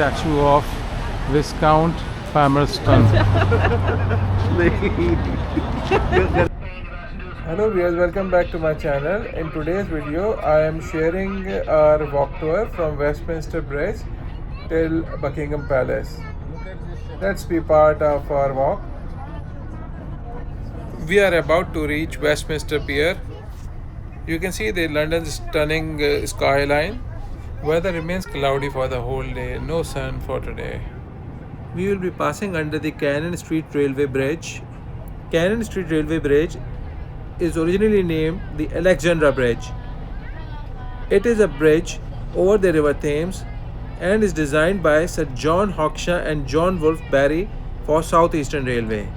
statue of Viscount Palmerston. Hello viewers, welcome back to my channel. In today's video, I am sharing our walk tour from Westminster Bridge till Buckingham Palace. Let's be part of our walk. We are about to reach Westminster Pier. You can see the London's stunning skyline. Weather remains cloudy for the whole day, no sun for today. We will be passing under the Cannon Street Railway Bridge. Cannon Street Railway Bridge is originally named the Alexandra Bridge. It is a bridge over the River Thames and is designed by Sir John Hawkshaw and John Wolfe Barry for Southeastern Railway.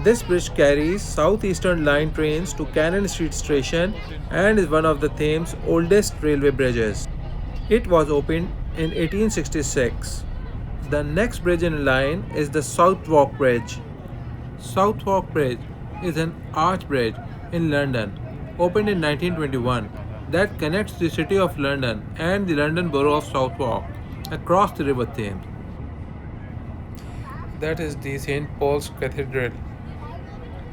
This bridge carries Southeastern Line trains to Cannon Street Station and is one of the Thames' oldest railway bridges. It was opened in 1866. The next bridge in line is the Southwark Bridge. Southwark Bridge is an arch bridge in London, opened in 1921, that connects the City of London and the London Borough of Southwark across the River Thames. That is the St. Paul's Cathedral.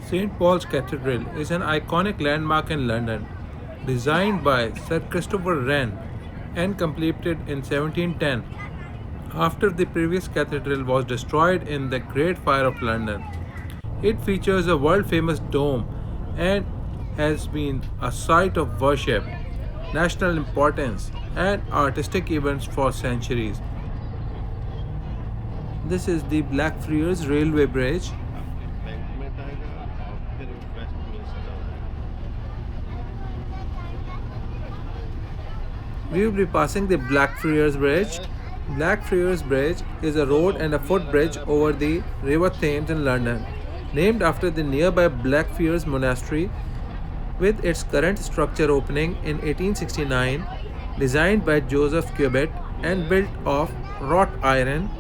St. Paul's Cathedral is an iconic landmark in London, designed by Sir Christopher Wren and completed in 1710, after the previous cathedral was destroyed in the Great Fire of London. It features a world-famous dome and has been a site of worship, national importance, and artistic events for centuries. This is the Blackfriars Railway Bridge. We will be passing the Blackfriars Bridge. Blackfriars Bridge is a road and a footbridge over the River Thames in London, named after the nearby Blackfriars Monastery, with its current structure opening in 1869, designed by Joseph Cubitt and built of wrought iron.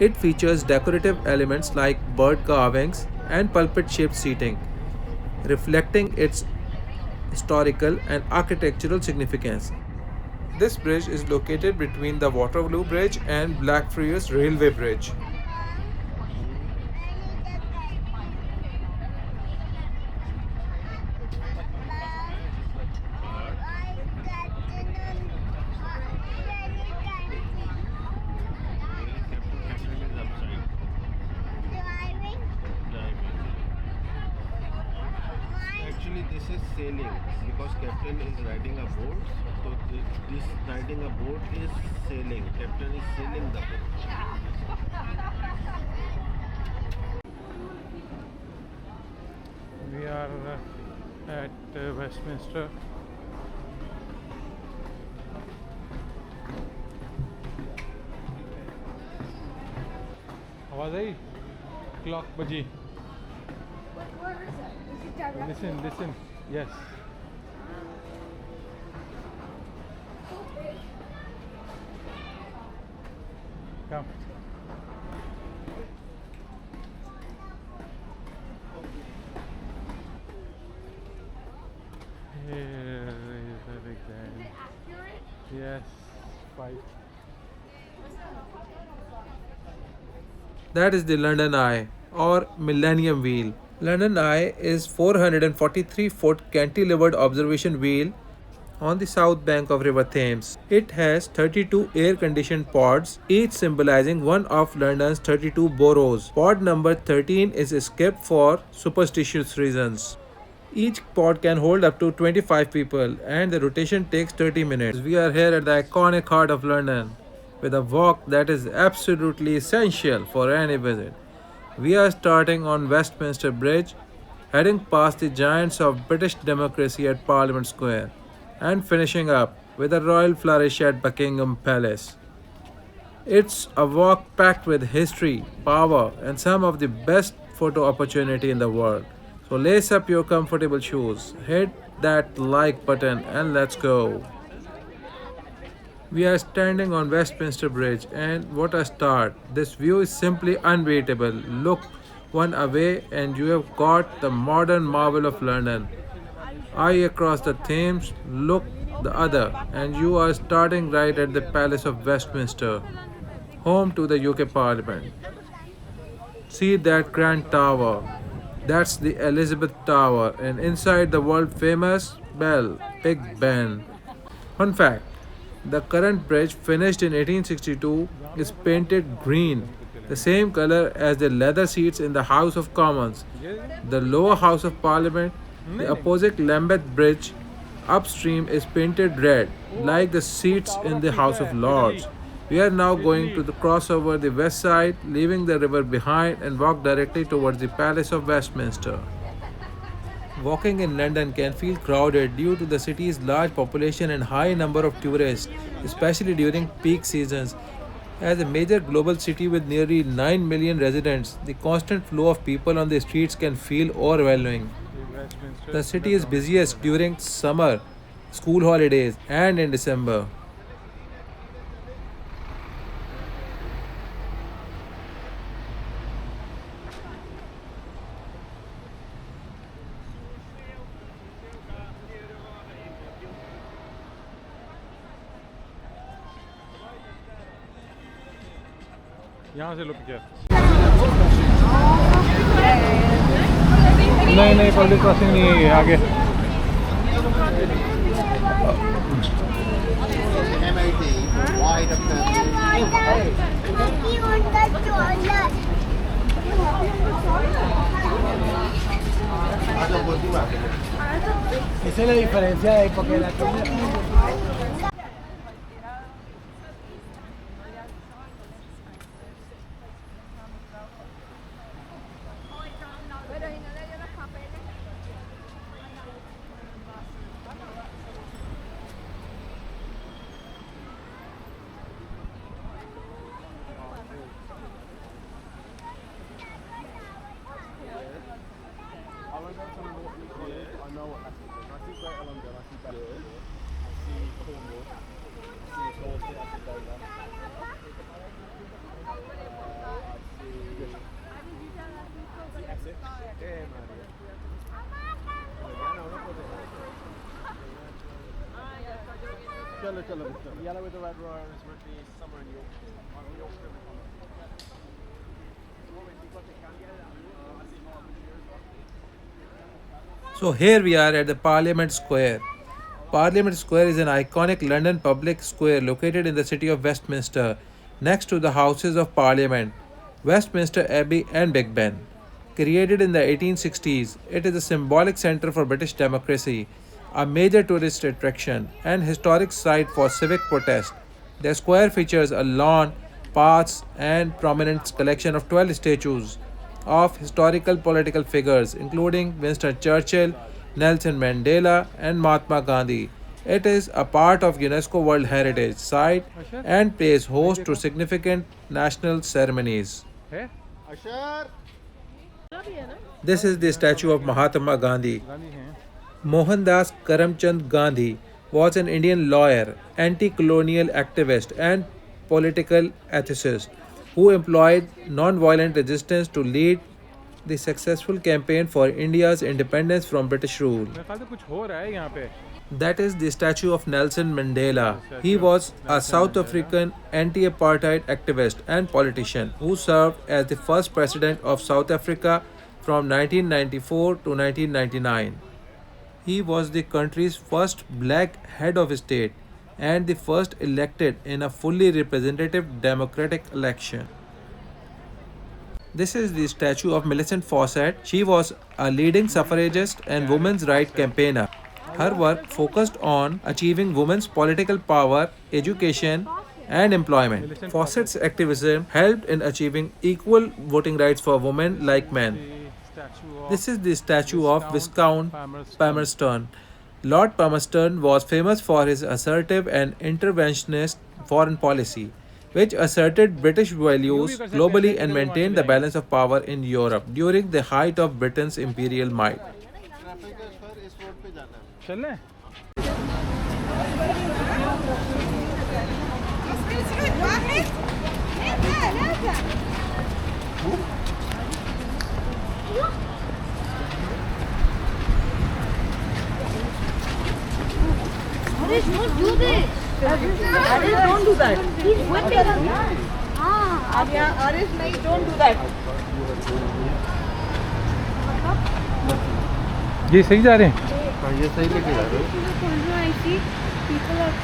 It features decorative elements like bird carvings and pulpit-shaped seating, reflecting its historical and architectural significance. This bridge is located between the Waterloo Bridge and Blackfriars Railway Bridge. Actually, this is sailing because captain is riding a boat. So this riding a boat is sailing. Captain is sailing the boat. We are at Westminster. आवाज आई clock बजी. Listen. Yes. Come. Here is the big band. Yes, 5. That is the London Eye or Millennium Wheel. London Eye is 443-foot cantilevered observation wheel on the south bank of River Thames. It has 32 air-conditioned pods, each symbolizing one of London's 32 boroughs. Pod number 13 is skipped for superstitious reasons. Each pod can hold up to 25 people and the rotation takes 30 minutes. We are here at the iconic heart of London with a walk that is absolutely essential for any visit. We are starting on Westminster Bridge, heading past the giants of British democracy at Parliament Square, and finishing up with a royal flourish at Buckingham Palace. It's a walk packed with history, power, and some of the best photo opportunity in the world. So lace up your comfortable shoes, hit that like button, and let's go. We are standing on Westminster Bridge, and what a start. This view is simply unbeatable. Look one away and you have got the modern marvel of London. Eye across the Thames, look the other, and you are starting right at the Palace of Westminster. home to the UK Parliament. See that grand tower? That's the Elizabeth Tower, and inside the world famous bell, Big Ben. Fun fact, the current bridge, finished in 1862, is painted green, the same color as the leather seats in the House of Commons. The lower House of Parliament, the opposite Lambeth Bridge, upstream, is painted red, like the seats in the House of Lords. We are now going to cross over the west side, leaving the river behind, and walk directly towards the Palace of Westminster. Walking in London can feel crowded due to the city's large population and high number of tourists, especially during peak seasons. As a major global city with nearly 9 million residents, the constant flow of people on the streets can feel overwhelming. The city is busiest during summer, school holidays, and in December. यहाँ से look किया नहीं नहीं public crossing नहीं है ये आगे Esa es la diferencia de porque la yellow with the red rose would be summer in Yorkshire. So here we are at the Parliament Square. Parliament Square is an iconic London public square located in the city of Westminster, next to the Houses of Parliament, Westminster Abbey and Big Ben. Created in the 1860s, it is a symbolic center for British democracy, a major tourist attraction, and historic site for civic protest. The square features a lawn, paths, and prominent collection of 12 statues of historical political figures, including Winston Churchill, Nelson Mandela, and Mahatma Gandhi. It is a part of UNESCO World Heritage Site and plays host to significant national ceremonies. है This is the statue of Mahatma Gandhi. Gandhi हैं Mohandas Karamchand Gandhi was an Indian lawyer, anti colonial activist, and political ethicist who employed non-violent resistance to lead the successful campaign for India's independence from British rule. मेरे ख्याल से कुछ हो रहा है यहाँ पे That is the statue of Nelson Mandela. He was a South African anti apartheid activist and politician who served as the first president of South Africa from 1994 to 1999. He was the country's first black head of state and the first elected in a fully representative democratic election. This is the statue of Millicent Fawcett. She was a leading suffragist and women's rights campaigner. Her work focused on achieving women's political power, education, and employment. Fawcett's activism helped in achieving equal voting rights for women like men. the statue of This is the statue of Viscount Palmerston. Palmerston. Lord Palmerston was famous for his assertive and interventionist foreign policy, which asserted British values globally and maintained the balance of power in Europe during the height of Britain's imperial might. चल ले Harish, don't do this. Harish, don't do that. He's whipping us. Arish, nahi, don't do that. ये सही जा रहे हैं? हाँ ये सही लेके जा रहे हो। I see people are.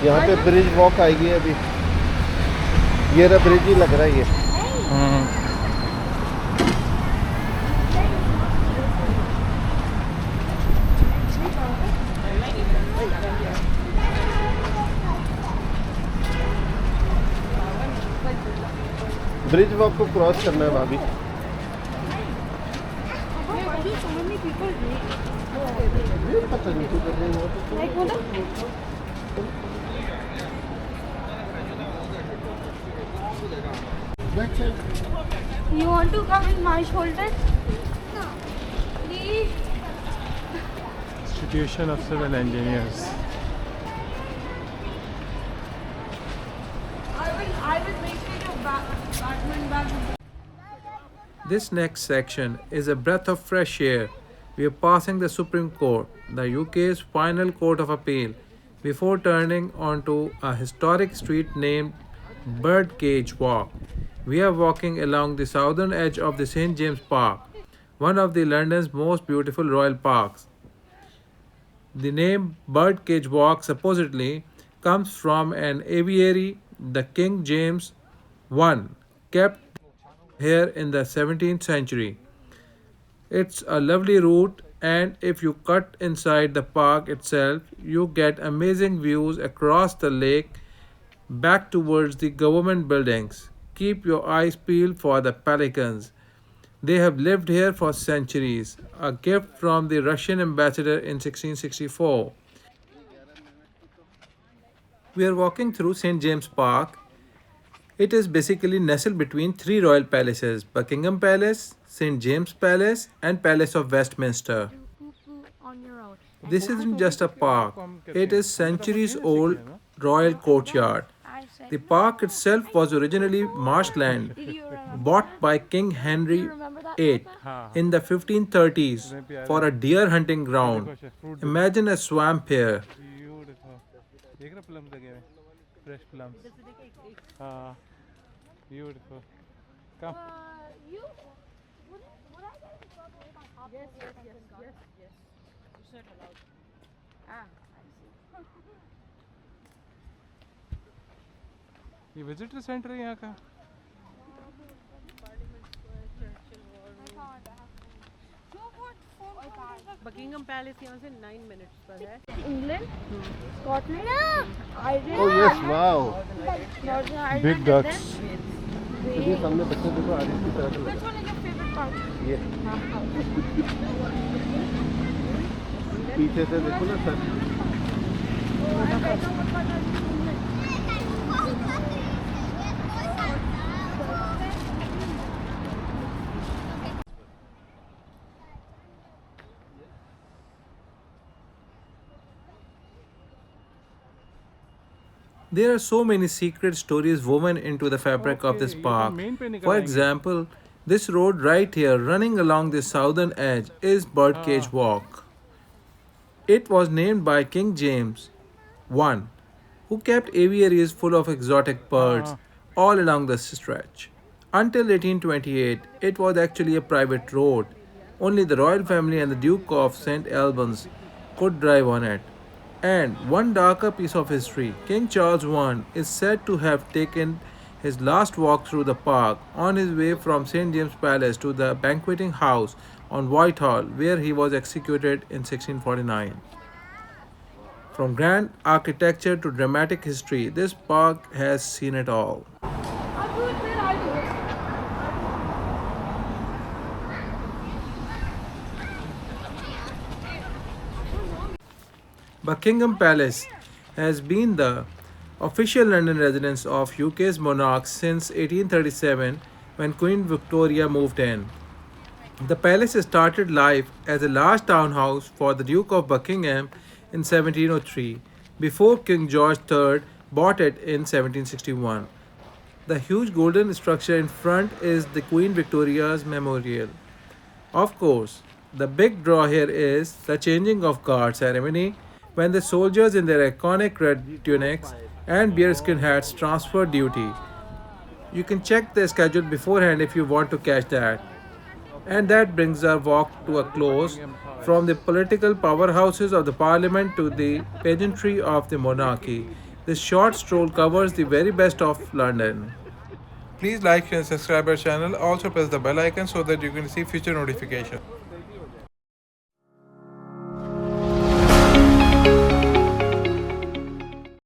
यहाँ पे ब्रिज वॉक आएगी अभी। ये रहा ब्रिज ही लग रहा है ये। ब्रिज वॉक को क्रॉस करना है भाभी। So many people ये पता नहीं क्यों कर रहे हैं यहाँ पे। like what? You want to come in my shoulder? No. Please. Institution of Civil Engineers. I will make it a Batman bag. This next section is a breath of fresh air. We are passing the Supreme Court, the UK's final court of appeal, before turning onto a historic street named Birdcage Walk. We are walking along the southern edge of the St. James Park, one of the London's most beautiful royal parks. The name Birdcage Walk supposedly comes from an aviary the King James I kept here in the 17th century. It's a lovely route, and if you cut inside the park itself, you get amazing views across the lake back towards the government buildings. Keep your eyes peeled for the pelicans. They have lived here for centuries, a gift from the Russian ambassador in 1664. We are walking through St. James Park. It is basically nestled between three royal palaces: Buckingham Palace, St. James Palace, and Palace of Westminster. On your own. This isn't just a park, it is centuries old royal courtyard. The park itself was originally marshland bought by King Henry VIII in the 1530s for a deer hunting ground. Imagine a swamp here. Beautiful. देख रहा plums लगे हुए हैं, fresh plums. हाँ, beautiful. Come. You would I get to talk about my hobby? Yes. You said hello. I see. ये visitor center है यहाँ का? बकिंगम पैलेस यहाँ से 9 मिनट्स पर है। England, Scotland, Ireland. Oh yes, wow. Northern Ireland. Big and ducks. then ये सामने बच्चे देखो आगे की तरफ Which one is your favorite part? ये पीछे से देखो ना sir. I know what part are you England. There are so many secret stories woven into the fabric of this Okay, ये तो park. main पे निकल For आएंगे। example, this road right here running along the southern edge is Birdcage Walk. It was named by King James I, who kept aviaries full of exotic birds all along the stretch. Until 1828, it was actually a private road. Only the royal family and the Duke of St. Albans could drive on it. And one darker piece of history: King Charles I is said to have taken his last walk through the park on his way from St. James Palace to the banqueting house on Whitehall, where he was executed in 1649. From grand architecture to dramatic history, this park has seen it all. I'll do it, then I'll do it. Buckingham Palace has been the official London residence of UK's monarchs since 1837 when Queen Victoria moved in. The palace started life as a large townhouse for the Duke of Buckingham in 1703 before King George III bought it in 1761. The huge golden structure in front is the Queen Victoria's Memorial. Of course, the big draw here is the changing of guard ceremony when the soldiers in their iconic red tunics and bearskin hats transfer duty. You can check the schedule beforehand if you want to catch that. And that brings our walk to a close. Buckingham From the Palace. political powerhouses of the parliament to the pageantry of the monarchy, this short stroll covers the very best of London. Please like and subscribe our channel. Also press the bell icon so that you can receive future notifications.